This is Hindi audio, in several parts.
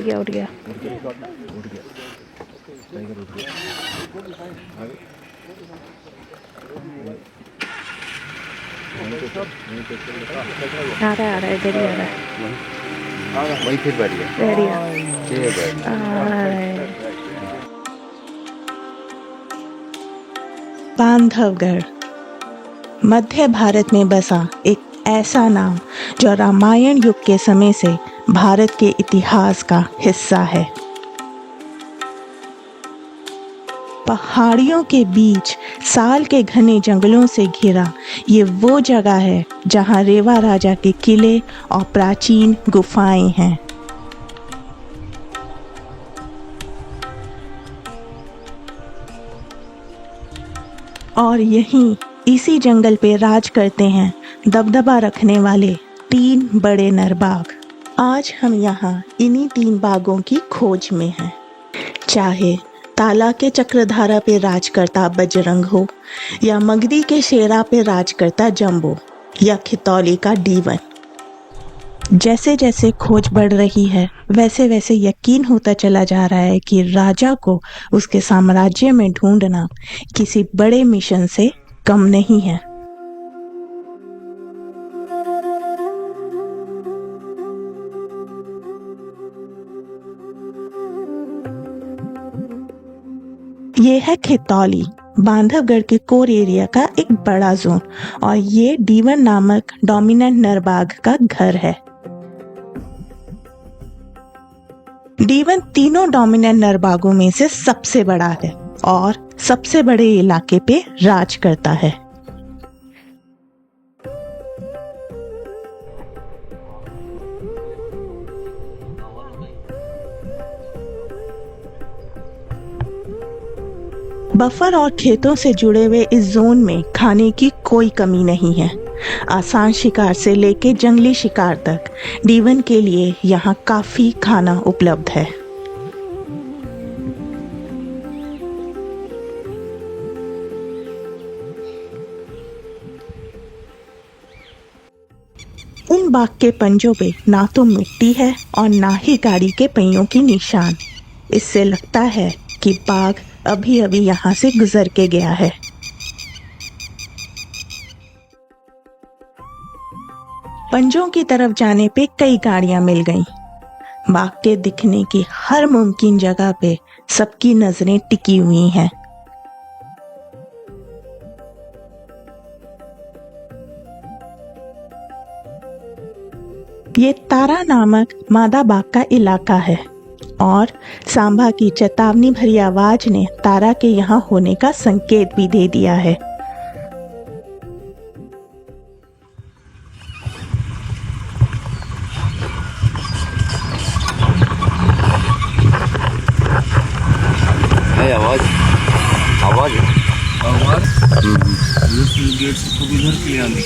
गया उठ गया। उठ गया टाइगर उठ गया। आगे आ रहा है इधर ही आ रहा है। वहीं फिर बैठ गया। बढ़िया ठीक है आ रहा है। बांधवगढ़ मध्य भारत में बसा एक ऐसा नाम जो रामायण युग के समय से भारत के इतिहास का हिस्सा है। पहाड़ियों के बीच साल के घने जंगलों से घिरा ये वो जगह है जहां रेवा राजा के किले और प्राचीन गुफाएं हैं। और यहीं इसी जंगल पे राज करते हैं दबदबा रखने वाले 3 बड़े नर बाघ। आज हम यहाँ इन्हीं 3 बाघों की खोज में हैं। चाहे ताला के चक्रधारा पे राज करता बजरंग हो, या मगधी के शेरा पे राज करता जंबो, या खितौली का डीवन। जैसे जैसे खोज बढ़ रही है वैसे वैसे यकीन होता चला जा रहा है कि राजा को उसके साम्राज्य में ढूंढना किसी बड़े मिशन से कम नहीं है। ये है खितौली, बांधवगढ़ के कोर एरिया का एक बड़ा जोन, और ये डीवन नामक डोमिनेंट नरबाघ का घर है। डीवन तीनों डोमिनेंट नरबाघों में से सबसे बड़ा है और सबसे बड़े इलाके पे राज करता है। बफर और खेतों से जुड़े हुए इस जोन में खाने की कोई कमी नहीं है। आसान शिकार से लेके जंगली शिकार तक डीवन के लिए यहाँ काफी खाना उपलब्ध है। इन बाघ के पंजों पे ना तो मिट्टी है और ना ही गाड़ी के पहियों की निशान। इससे लगता है कि बाघ अभी अभी यहाँ से गुजर के गया है। पंजों की तरफ जाने पे कई गाड़ियां मिल गईं। बाघ के दिखने की हर मुमकिन जगह पे सबकी नजरें टिकी हुई हैं। ये तारा नामक मादा बाघ का इलाका है और सांभा की चेतावनी भरी आवाज ने तारा के यहाँ होने का संकेत भी दे दिया है। आवाज आवाज आवाज गेट से खूब इधर की आने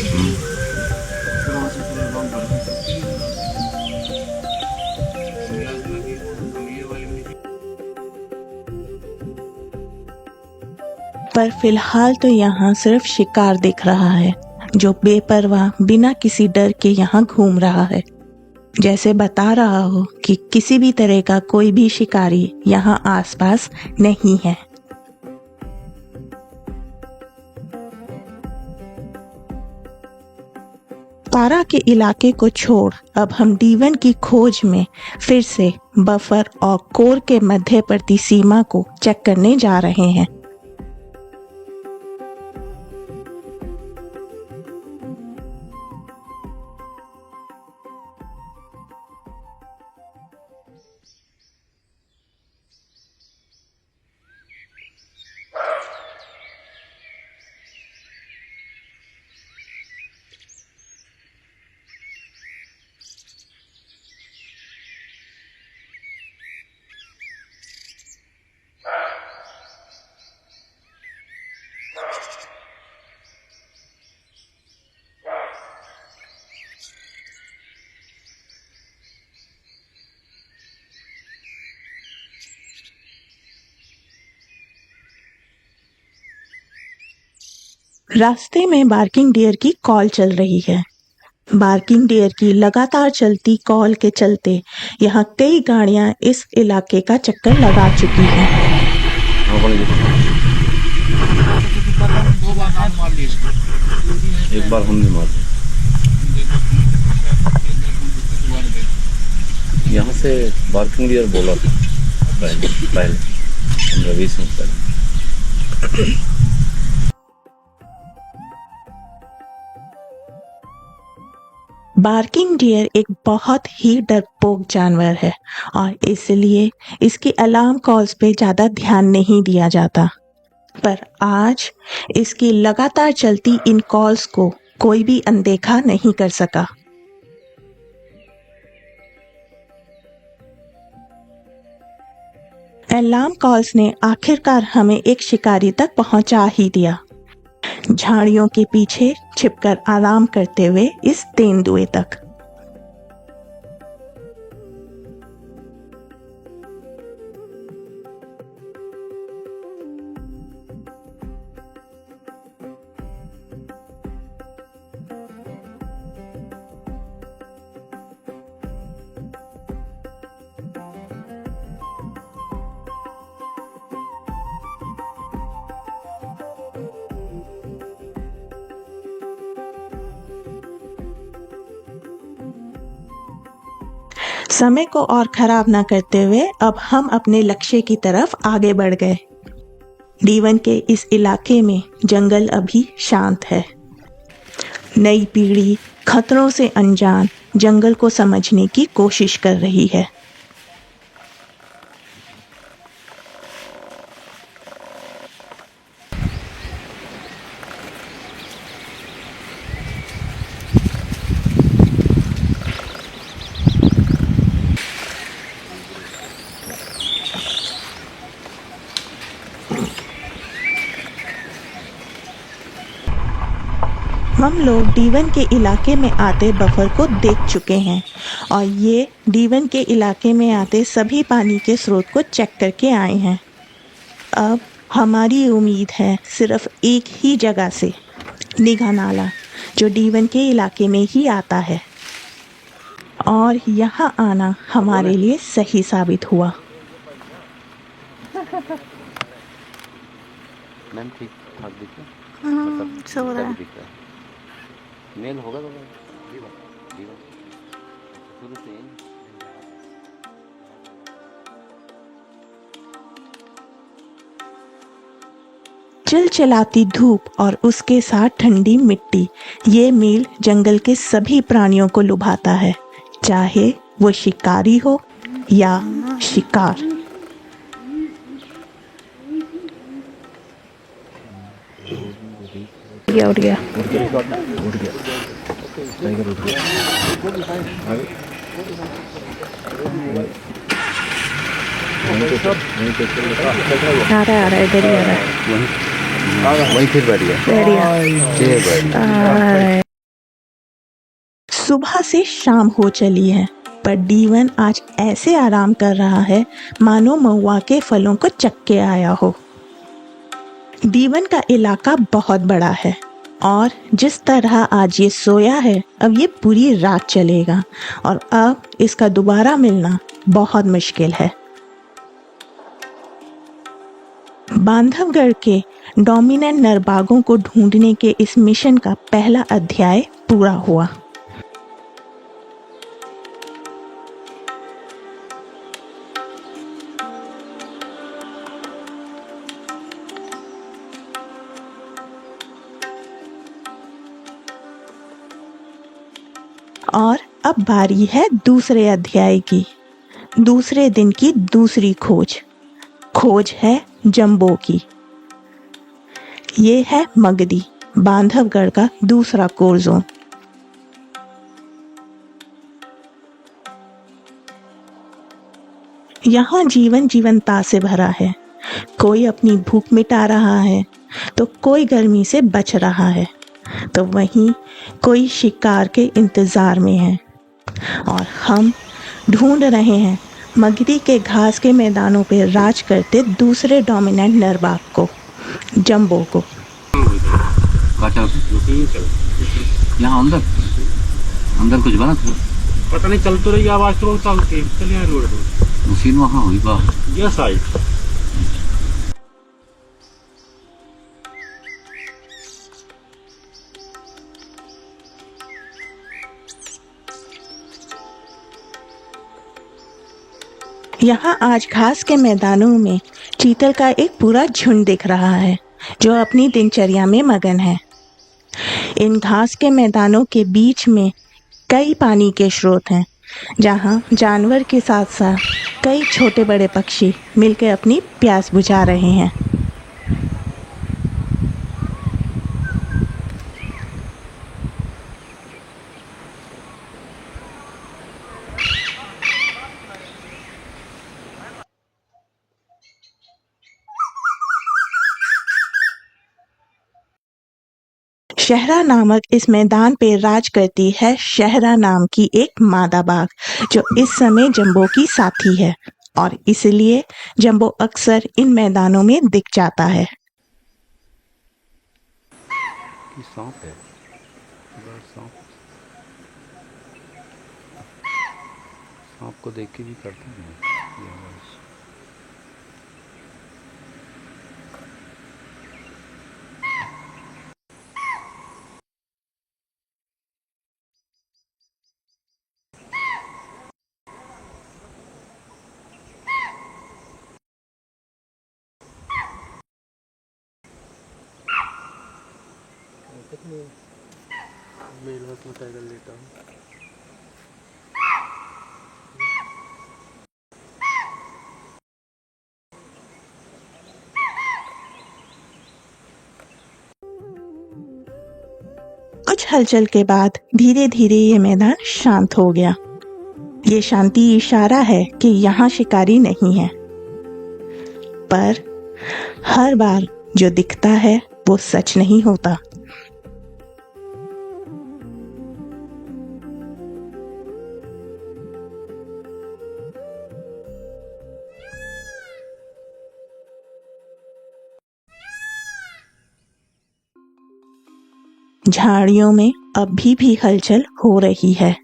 पर फिलहाल तो यहाँ सिर्फ शिकार दिख रहा है जो बेपरवाह बिना किसी डर के यहाँ घूम रहा है, जैसे बता रहा हो कि किसी भी तरह का कोई भी शिकारी यहाँ आसपास नहीं है। तारा के इलाके को छोड़ अब हम डीवन की खोज में फिर से बफर और कोर के मध्यवर्ती सीमा को चेक करने जा रहे हैं। रास्ते में बार्किंग डियर की कॉल चल रही है। बार्किंग डियर की लगातार चलती कॉल के चलते यहाँ कई गाड़ियां इस इलाके का चक्कर लगा चुकी हैं। हाँ बोलिए। एक बार हम भी मार यहाँ से बार्किंग डियर बोला था पहले 15-20 मिनट पहले। बार्किंग डियर एक बहुत ही डरपोक जानवर है और इसलिए इसकी अलार्म कॉल्स पे ज़्यादा ध्यान नहीं दिया जाता। पर आज इसकी लगातार चलती इन कॉल्स को कोई भी अनदेखा नहीं कर सका। अलार्म कॉल्स ने आखिरकार हमें एक शिकारी तक पहुंचा ही दिया, झाड़ियों के पीछे छिपकर आराम करते हुए इस तेंदुए तक। समय को और खराब न करते हुए अब हम अपने लक्ष्य की तरफ आगे बढ़ गए। D1 के इस इलाके में जंगल अभी शांत है। नई पीढ़ी खतरों से अनजान जंगल को समझने की कोशिश कर रही है। हम लोग D1 के इलाके में आते बफर को देख चुके हैं और ये D1 के इलाके में आते सभी पानी के स्रोत को चेक करके आए हैं। अब हमारी उम्मीद है सिर्फ एक ही जगह से, निगाह नाला, जो D1 के इलाके में ही आता है, और यहाँ आना हमारे लिए सही साबित हुआ। मैम ठीक ठाक दिख सो रहा है। मेल होगा तो शुरू से चिलचिलाती धूप और उसके साथ ठंडी मिट्टी, ये मील जंगल के सभी प्राणियों को लुभाता है, चाहे वो शिकारी हो या शिकार। उड़ गया। टाइगर उठ गया। आ रहा है इधर ही आ रहा है। वहीं फिर बैठ गया। सुबह से शाम हो चली है पर D1 आज ऐसे आराम कर रहा है मानो महुआ के फलों को चख के आया हो। D1 का इलाका बहुत बड़ा है और जिस तरह आज ये सोया है अब ये पूरी रात चलेगा और अब इसका दोबारा मिलना बहुत मुश्किल है। बांधवगढ़ के डोमिनेंट नरबागों को ढूंढने के इस मिशन का पहला अध्याय पूरा हुआ। और अब बारी है दूसरे अध्याय की, दूसरे दिन की दूसरी खोज है जंबो की। ये है मगदी, बांधवगढ़ का दूसरा कोर जोन। यहाँ जीवन जीवंता से भरा है। कोई अपनी भूख मिटा रहा है तो कोई गर्मी से बच रहा है, तो वहीं कोई शिकार के इंतजार में है और हम ढूंढ रहे हैं मगदी के घास के मैदानों पे राज करते दूसरे डोमिनेंट नरबाग को, जंबो को। यहाँ अंदर अंदर कुछ बना था पता नहीं, चल तो रही आवाज तो बहुत आती है। चलिए रोड पे मशीन वहाँ हुई बाहर। Yes I. यहाँ आज घास के मैदानों में चीतल का एक पूरा झुंड दिख रहा है जो अपनी दिनचर्या में मगन है। इन घास के मैदानों के बीच में कई पानी के स्रोत हैं जहाँ जानवर के साथ साथ कई छोटे बड़े पक्षी मिलकर अपनी प्यास बुझा रहे हैं। शहरा नामक इस मैदान पे राज करती है शहरा नाम की एक मादा बाघ जो इस समय जंबो की साथी है और इसलिए जंबो अक्सर इन मैदानों में दिख जाता है। कि सांप है, सांप सांप को देख के भी करते हैं ये आवाज। मेल हाथ में टाइगर लेटा हूँ। कुछ हलचल के बाद धीरे धीरे ये मैदान शांत हो गया। ये शांति इशारा है कि यहाँ शिकारी नहीं है, पर हर बार जो दिखता है वो सच नहीं होता। झाड़ियों में अभी भी हलचल हो रही है।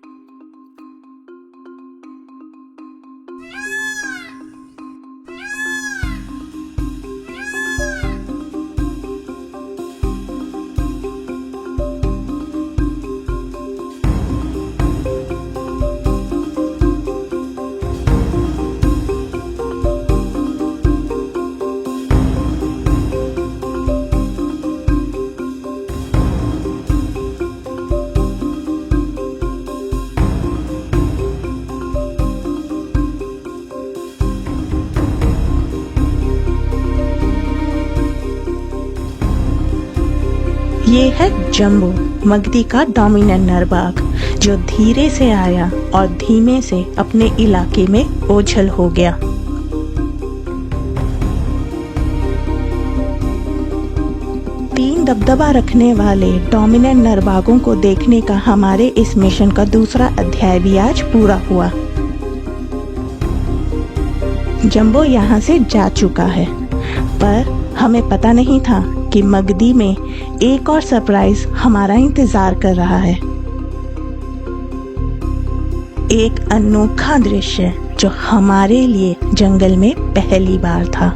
ये है जंबो, मगधी का डोमिनेंट नर बाघ जो धीरे से आया और धीमे से अपने इलाके में ओझल हो गया। तीन दबदबा रखने वाले डोमिनेंट नर बाघों को देखने का हमारे इस मिशन का दूसरा अध्याय भी आज पूरा हुआ। जंबो यहाँ से जा चुका है, पर हमें पता नहीं था कि मगधी में एक और सरप्राइज हमारा इंतजार कर रहा है। एक अनोखा दृश्य जो हमारे लिए जंगल में पहली बार था।